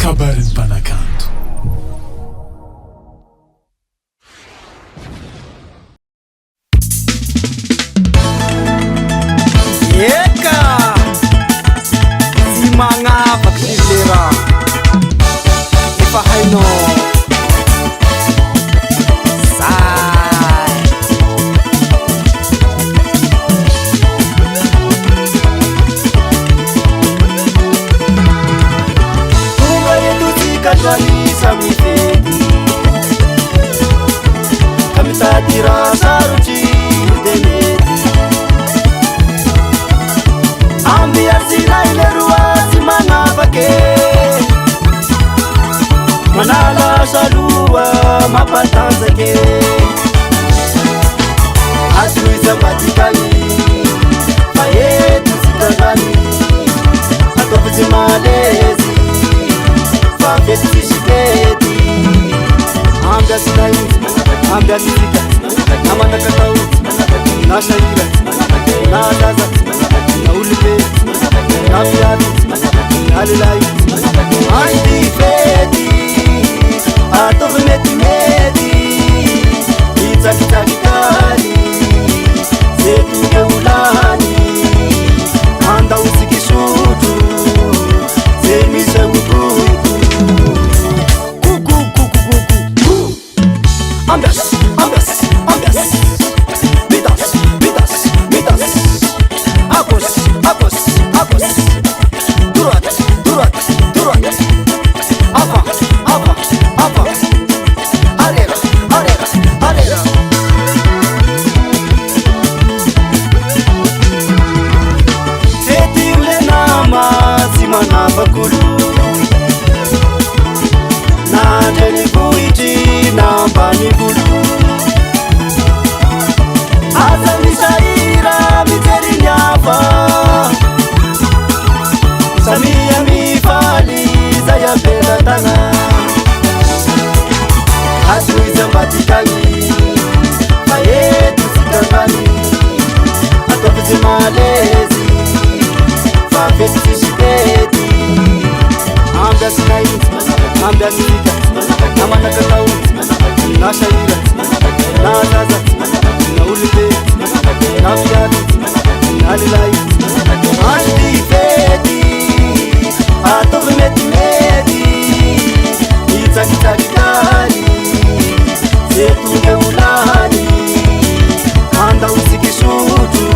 kabarin'ny mpanakanto. Eka tsy magnafaky lera efa hainao zay tonga eto tsika androany samy fety ka mitady raha sarotry de mety ambiasinay leroa tsy magnafake manala saloa mampatanjake atoiza matikany fa eto tsikandrany ataoko tsy malezy fa fety fisikety ambiasinay ambiasitsika namanakatao nasahira nalaza naolibe nafiaty nalelay anty fety ataovy metimety itsakitsakikany ze tonga olany andao tsikisotro ze misy aotoiko kukukukukuku ambias ambias ambias midas midas midas agos agos agos droite droite droite avant avant avant arrière arrière arrière fety le nama tsy manavakolo nandreny vohitry nambany volo aza misahira mijery ny hafa samia mifaly zay ampelatana atoiza matikany fa eto tsikandrany ataoko tsy malezy fa fety fisikety ambiasinay ambiasitsika namanakatao nasahira nazaza naolibe nafiaty nalelay anty fety ataovy metimety itsakitsakikany ze tonga olany andao tsikisotro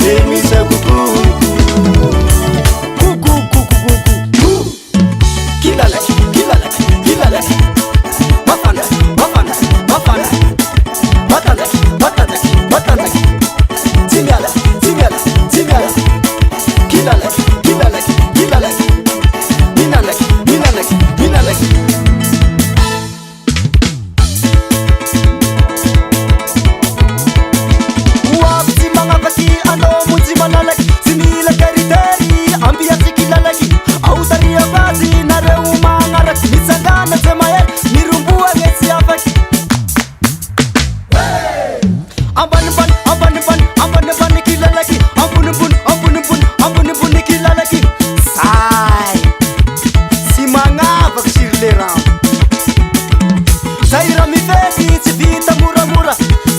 ze misy akokoiko kukukukukuku kilalaky kilalaky kilalaky mafana mafana mafana matanjaky matanjaky matanjaky timiala timiala timiala kilalaky kilalaky kilalaky minalaky minalaky minalaky oavy tsy magnafaky anao monjy manalaky tsy mila karitery ambiatsy kilalaky aotaria vazy nareo magnaraky mitsangana ze mahery miromboagny tsy afaky ambanimbany ambanimbany ambanimbany kilalaky ambonimbony ambonimbony ambonimbony kilalaky zay tsy magnavaky siry le rano zay raha mifety tsy vita moramora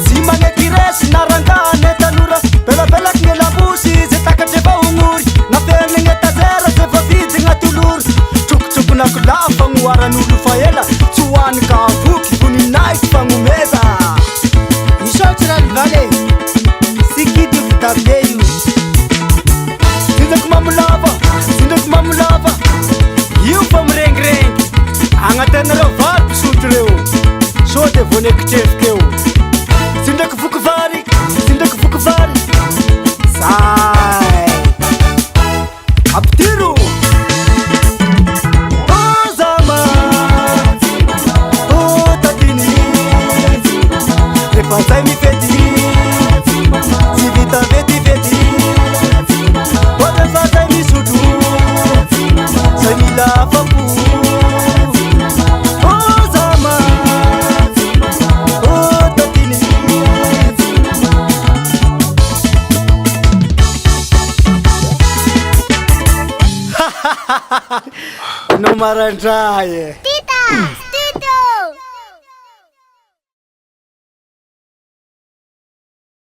tsy magneky resy narangane tanora belabelaky gne labosy ze takatry efa ognory nafeny gne tazera ze fa vidy gnatolory trokotrokonako lafa gnoaran'olo fa ela tsy hoany ka voky voninaiky fagnomeza misaotry raha livale sikidy vitavie io sindraky mamolava sindraky mamolava io fa mirengirengy agnatenareo vary pisotro reo so de vonekitrefokeo sindraky vokovary sindraky vokovary zay apitiro ozama No marandraye Tita!